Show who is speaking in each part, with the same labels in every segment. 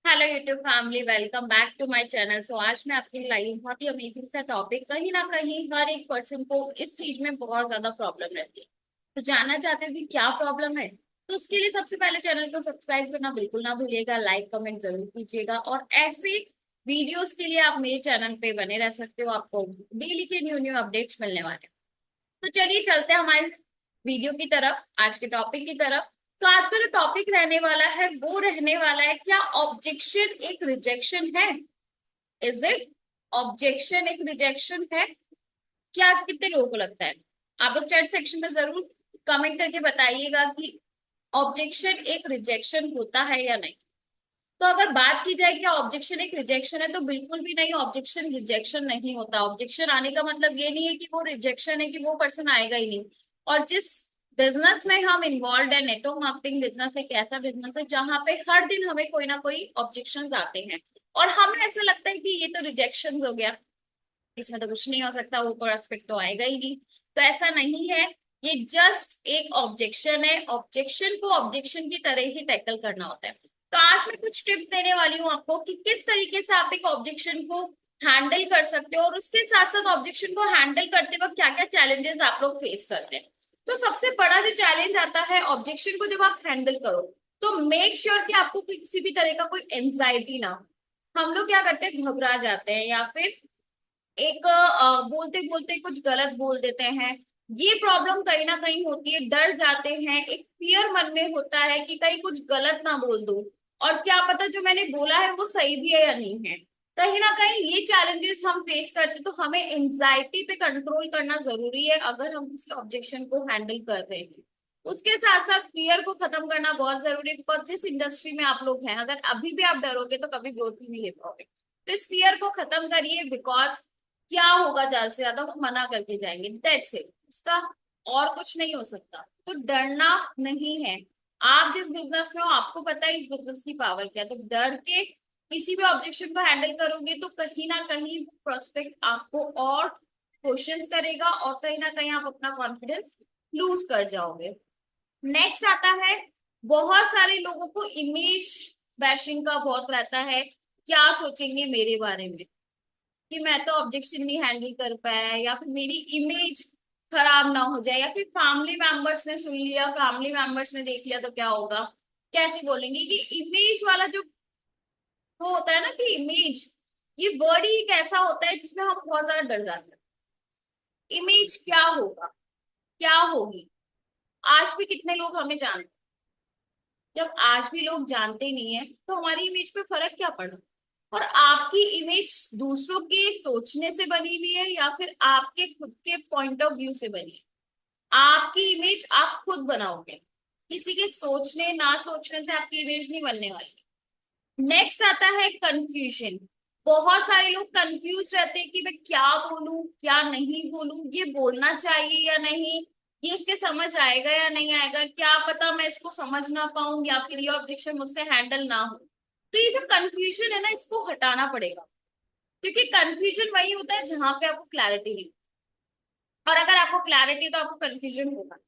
Speaker 1: Hello YouTube family, welcome back to my channel. So आज मैं आपके लिए लाई हूँ बहुत ही अमेजिंग सा टॉपिक। कहीं ना कहीं हर एक पर्सन को इस चीज में बहुत ज्यादा प्रॉब्लम रहती है। तो जानना चाहते हो कि क्या प्रॉब्लम है? तो उसके लिए सबसे पहले चैनल को सब्सक्राइब करना बिल्कुल ना भूलिएगा, लाइक कमेंट जरूर कीजिएगा, और ऐसे वीडियोस के लिए आप मेरे चैनल पे बने रह सकते हो। आपको डेली के न्यू न्यू अपडेट्स मिलने वाले हैं। तो चलिए चलते हैं हमारे वीडियो की तरफ, आज के टॉपिक की तरफ। तो आज का जो टॉपिक रहने वाला है वो रहने वाला है, क्या ऑब्जेक्शन एक रिजेक्शन है? इज इट ऑब्जेक्शन एक रिजेक्शन है? क्या कितने लोगों को लगता है? आप लोग चैट सेक्शन में जरूर कमेंट करके बताइएगा कि ऑब्जेक्शन एक रिजेक्शन होता है या नहीं। तो अगर बात की जाए क्या ऑब्जेक्शन एक रिजेक्शन है, तो बिल्कुल भी नहीं, ऑब्जेक्शन रिजेक्शन नहीं होता। ऑब्जेक्शन आने का मतलब ये नहीं है कि वो रिजेक्शन है, कि वो पर्सन आएगा ही नहीं। और जिस बिजनेस में हम इन्वॉल्व है, नेटवर्क मार्केटिंग बिजनेस एक ऐसा बिजनेस है जहां पे हर दिन हमें कोई ना कोई ऑब्जेक्शन आते हैं, और हमें ऐसा लगता है कि ये तो रिजेक्शन हो गया, इसमें तो कुछ नहीं हो सकता, ऊपर एस्पेक्ट तो आएगा ही नहीं। तो ऐसा नहीं है, ये जस्ट एक ऑब्जेक्शन है। ऑब्जेक्शन को ऑब्जेक्शन की तरह ही टैकल करना होता है। तो आज मैं कुछ टिप्स देने वाली हूँ आपको कि किस तरीके से आप एक ऑब्जेक्शन को हैंडल कर सकते हो, और उसके साथ साथ ऑब्जेक्शन को हैंडल करते वक्त क्या क्या चैलेंजेस आप लोग फेस करते हैं। तो सबसे बड़ा जो चैलेंज आता है ऑब्जेक्शन को जब आप हैंडल करो, तो मेक श्योर कि आपको किसी भी तरह का कोई एंजाइटी ना हो। हम लोग क्या करते हैं, घबरा जाते हैं, या फिर एक बोलते बोलते कुछ गलत बोल देते हैं। ये प्रॉब्लम कहीं ना कहीं होती है, डर जाते हैं, एक फियर मन में होता है कि कहीं कुछ गलत ना बोल दूं, और क्या पता जो मैंने बोला है वो सही भी है या नहीं है। कहीं ना कहीं ये चैलेंजेस हम फेस करते, तो हमें एंजाइटी पे कंट्रोल करना जरूरी है अगर हम किसी ऑब्जेक्शन को हैंडल कर रहे हैं। उसके साथ साथ फियर को खत्म करना बहुत जरूरी है, बिकॉज जिस इंडस्ट्री में आप लोग हैं, अगर अभी भी आप डरोगे तो कभी ग्रोथ ही नहीं ले पाओगे। तो इस फियर को खत्म करिए, बिकॉज क्या होगा, ज्यादा से ज्यादा वो मना करके जाएंगे, दैट्स इट, इसका और कुछ नहीं हो सकता। तो डरना नहीं है। आप जिस बिजनेस में हो आपको पता है इस बिजनेस की पावर क्या है, तो डर के किसी भी ऑब्जेक्शन को हैंडल करोगे तो कहीं ना कहीं वो प्रोस्पेक्ट आपको और क्वेश्चंस करेगा, और कहीं ना कहीं आप अपना कॉन्फिडेंस लूज कर जाओगे। नेक्स्ट आता है, बहुत सारे लोगों को इमेज बैशिंग का बहुत रहता है। क्या सोचेंगे मेरे बारे में, कि मैं तो ऑब्जेक्शन नहीं हैंडल कर पाया, या फिर मेरी इमेज खराब ना हो जाए, या फिर फैमिली मेंबर्स ने सुन लिया, फैमिली मेंबर्स ने देख लिया तो क्या होगा। कैसे बोलेंगे कि इमेज वाला जो वो होता है ना, कि इमेज, ये वर्ड ही एक ऐसा होता है जिसमें हम बहुत ज्यादा डर जाते हैं। इमेज क्या होगा, क्या होगी। आज भी कितने लोग हमें जानते हैं। जब आज भी लोग जानते नहीं है तो हमारी इमेज पे फर्क क्या पड़ा। और आपकी इमेज दूसरों के सोचने से बनी हुई है या फिर आपके खुद के पॉइंट ऑफ व्यू से बनी है? आपकी इमेज आप खुद बनाओगे, किसी के सोचने ना सोचने से आपकी इमेज नहीं बनने वाली। नेक्स्ट आता है कंफ्यूजन। बहुत सारे लोग कंफ्यूज रहते हैं कि मैं क्या बोलूं क्या नहीं बोलूं, ये बोलना चाहिए या नहीं, ये इसके समझ आएगा या नहीं आएगा, क्या पता मैं इसको समझ ना पाऊं, या फिर ये ऑब्जेक्शन मुझसे हैंडल ना हो। तो ये जो कंफ्यूजन है ना, इसको हटाना पड़ेगा, क्योंकि कंफ्यूजन वही होता है जहां पे आपको क्लैरिटी नहीं, और अगर आपको क्लैरिटी तो आपको कंफ्यूजन होगा।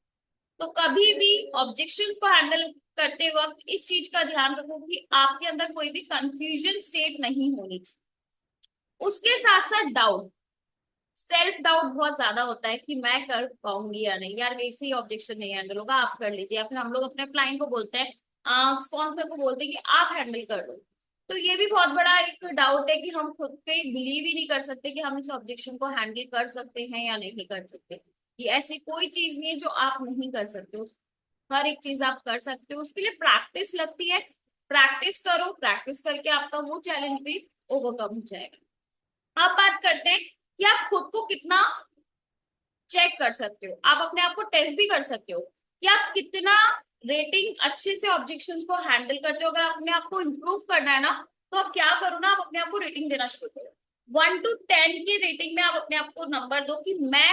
Speaker 1: तो कभी भी ऑब्जेक्शंस को हैंडल करते वक्त इस चीज का ध्यान रखो कि आपके अंदर कोई भी कंफ्यूजन स्टेट नहीं होनी चाहिए। उसके साथ साथ डाउट, सेल्फ डाउट बहुत ज्यादा होता है कि मैं कर पाऊंगी या नहीं, यार मेरे से ही ऑब्जेक्शन नहीं हैंडल होगा, आप कर लीजिए, या फिर हम लोग अपने क्लाइंट को बोलते हैं, स्पॉन्सर को बोलते हैं कि आप हैंडल कर लो। तो ये भी बहुत बड़ा एक डाउट है कि हम खुद पे बिलीव ही नहीं कर सकते कि हम इस ऑब्जेक्शन को हैंडल कर सकते हैं या नहीं कर सकते। ये ऐसी कोई चीज नहीं है जो आप नहीं कर सकते, हर एक चीज आप कर सकते हो। उसके लिए प्रैक्टिस लगती है, प्रैक्टिस करो, प्रैक्टिस करके आपका वो चैलेंज भी ओवरकम हो जाएगा। अब बात करते हैं कि आप खुद को कितना चेक कर सकते हो, आप अपने आप को टेस्ट भी कर सकते हो कि आप कितना रेटिंग अच्छे से ऑब्जेक्शंस को हैंडल करते हो। अगर अपने आप को इम्प्रूव करना है ना, तो आप क्या करो ना, आप अपने आप को रेटिंग देना शुरू करो। 1 to 10 की रेटिंग में आप अपने आप को नंबर दो कि मैं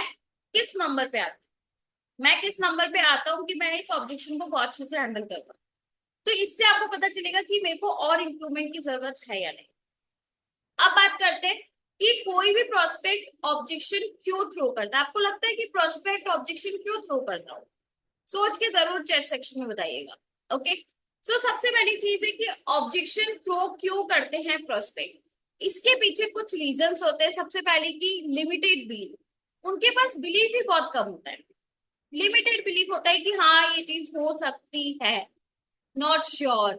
Speaker 1: किस नंबर पे आता मैं किस नंबर पे आता हूँ कि मैं इस ऑब्जेक्शन को बहुत अच्छे से हैंडल कर पाऊँ। तो इससे आपको पता चलेगा कि मेरे को और इम्प्रूवमेंट की जरूरत है या नहीं। अब बात करते हैं कि कोई भी प्रोस्पेक्ट ऑब्जेक्शन क्यों थ्रो करता है। आपको लगता है कि प्रोस्पेक्ट ऑब्जेक्शन क्यों थ्रो करता हो? सोच के जरूर चैट सेक्शन में बताइएगा। ओके, सबसे पहली चीज है कि ऑब्जेक्शन थ्रो क्यों करते हैं प्रोस्पेक्ट। इसके पीछे कुछ रीजंस होते हैं। सबसे पहले कि लिमिटेड बिलीफ, उनके पास बिलीफ ही बहुत कम होता है। लिमिटेड बिलीफ होता है कि हाँ ये चीज हो सकती है, नॉट श्योर।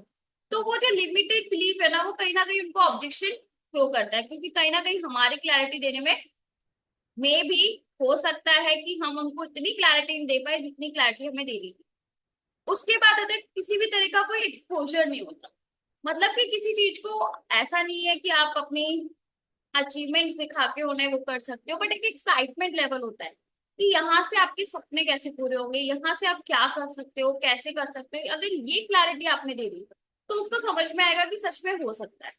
Speaker 1: तो वो जो लिमिटेड बिलीफ है ना कहीं उनको ऑब्जेक्शन थ्रो करता है, क्योंकि कहीं ना कहीं हमारे क्लैरिटी देने में मे भी हो सकता है कि हम उनको इतनी क्लैरिटी नहीं दे पाए जितनी क्लैरिटी हमें देनी थी। उसके बाद अगर किसी भी तरह का कोई एक्सपोजर नहीं होता, मतलब कि किसी चीज को ऐसा नहीं है कि आप अपनी अचीवमेंट्स दिखा के उन्हें वो कर सकते हो, बट एक एक्साइटमेंट लेवल होता है कि यहाँ से आपके सपने कैसे पूरे होंगे, यहाँ से आप क्या कर सकते हो, कैसे कर सकते हो। अगर ये क्लैरिटी आपने दे दी तो उसको समझ में आएगा कि सच में हो सकता है।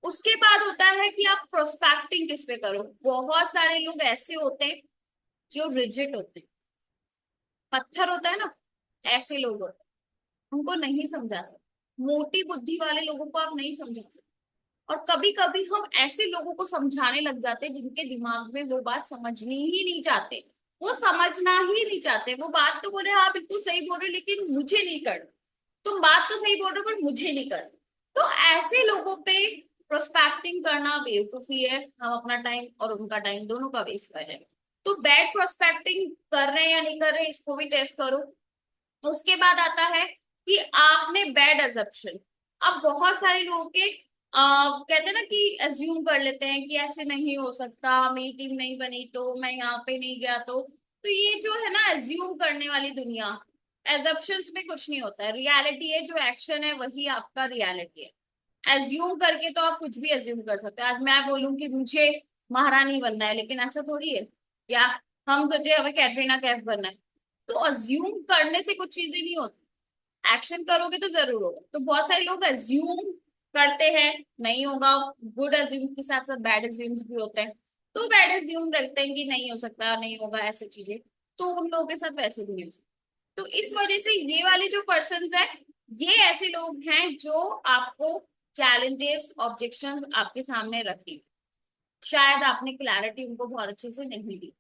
Speaker 1: उसके बाद होता है कि आप प्रोस्पेक्टिंग किस पे करो। बहुत सारे लोग ऐसे होते हैं जो रिजिड होते हैं, पत्थर होता है ना, ऐसे लोग होते हैं, उनको नहीं समझा सकते। मोटी बुद्धि वाले लोगों को आप नहीं समझा सकते। और कभी कभी हम ऐसे लोगों को समझाने लग जाते हैं जिनके दिमाग में वो बात समझनी ही नहीं चाहते, वो समझना ही नहीं चाहते। वो बात तो बोले हाँ बिल्कुल सही बोल रहे लेकिन मुझे नहीं करना, तुम बात तो सही बोल रहे हो पर मुझे नहीं करना। तो ऐसे लोगों पे प्रोस्पेक्टिंग करना बेवकूफी है। हम अपना टाइम और उनका टाइम दोनों का वेस्ट कर रहे हैं। तो बैड प्रोस्पेक्टिंग कर रहे हैं या नहीं कर रहे हैं इसको भी टेस्ट करो। उसके बाद आता है कि आपने बैड अजम्पशन। अब बहुत सारे लोगों के कहते हैं ना कि अज्यूम कर लेते हैं कि ऐसे नहीं हो सकता, मेरी टीम नहीं बनी तो, मैं यहाँ पे नहीं गया तो ये जो है ना अज्यूम करने वाली दुनिया, एजम्पशंस में कुछ नहीं होता है। रियलिटी है, जो एक्शन है वही आपका रियलिटी है। एज्यूम करके तो आप कुछ भी एज्यूम कर सकते हैं। आज मैं बोलूं कि मुझे महारानी बनना है, लेकिन ऐसा थोड़ी है। या हम सोचे हमें कैटरीना कैफ बनना है, तो अज्यूम करने से कुछ चीजें नहीं होती, एक्शन करोगे तो जरूर होगा। तो बहुत सारे लोग अज्यूम करते हैं, नहीं होगा। गुड अज्यूम के साथ साथ बैड अज्यूम्स भी होते हैं। तो बैड अज्यूम रखते हैं कि नहीं हो सकता, नहीं होगा, ऐसी चीजें। तो उन लोगों के साथ वैसे भी नहीं हो सकता। तो इस वजह से ये वाले जो पर्सन है, ये ऐसे लोग हैं जो आपको चैलेंजेस, ऑब्जेक्शन आपके सामने रखें। शायद आपने क्लैरिटी उनको बहुत अच्छे से नहीं दी।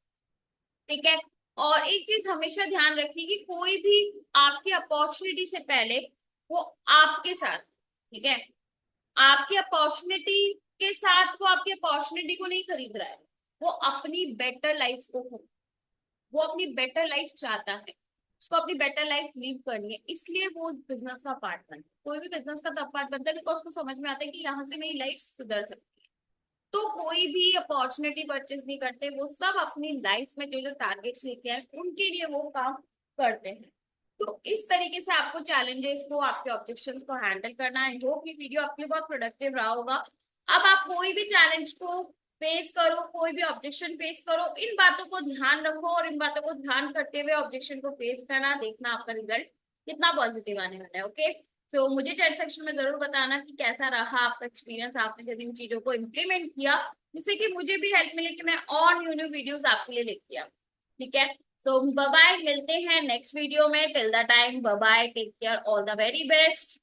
Speaker 1: ठीक है। और एक चीज हमेशा ध्यान रखिए कि कोई भी आपकी अपॉर्चुनिटी से पहले वो आपके साथ, ठीक है, आपकी अपॉर्चुनिटी के साथ वो आपकी अपॉर्चुनिटी को नहीं खरीद रहा है, वो अपनी बेटर लाइफ को वो अपनी बेटर लाइफ चाहता है, उसको अपनी बेटर लाइफ लीव करनी है, इसलिए वो बिजनेस का पार्ट बनता है। कोई भी बिजनेस का तब पार्ट बनता है बिकॉज उसको समझ में आता है कि यहाँ से मेरी लाइफ सुधर सकती है। तो कोई भी अपॉर्चुनिटी परचेज नहीं करते, वो सब अपनी लाइफ में जो जो टारगेट्स लेके आए उनके लिए वो काम करते हैं। तो इस तरीके से आपको चैलेंजेस को, आपके ऑब्जेक्शंस को हैंडल करना है। होप ये वीडियो आपके लिए बहुत प्रोडक्टिव रहा होगा। अब आप कोई भी चैलेंज को फेस करो, कोई भी ऑब्जेक्शन फेस करो, इन बातों को ध्यान रखो और इन बातों को ध्यान करते हुए ऑब्जेक्शन को फेस करना, देखना आपका रिजल्ट कितना पॉजिटिव आने वाला है। ओके। तो मुझे चैट सेक्शन में जरूर बताना कि कैसा रहा आपका एक्सपीरियंस, आपने जब इन चीजों को इम्प्लीमेंट किया, जिससे कि मुझे भी हेल्प मिले कि मैं और न्यू न्यू वीडियोस आपके लिए लेके आऊँ। ठीक है। सो बाय बाय, मिलते हैं नेक्स्ट वीडियो में। Till the time bye bye, take care, all the very best.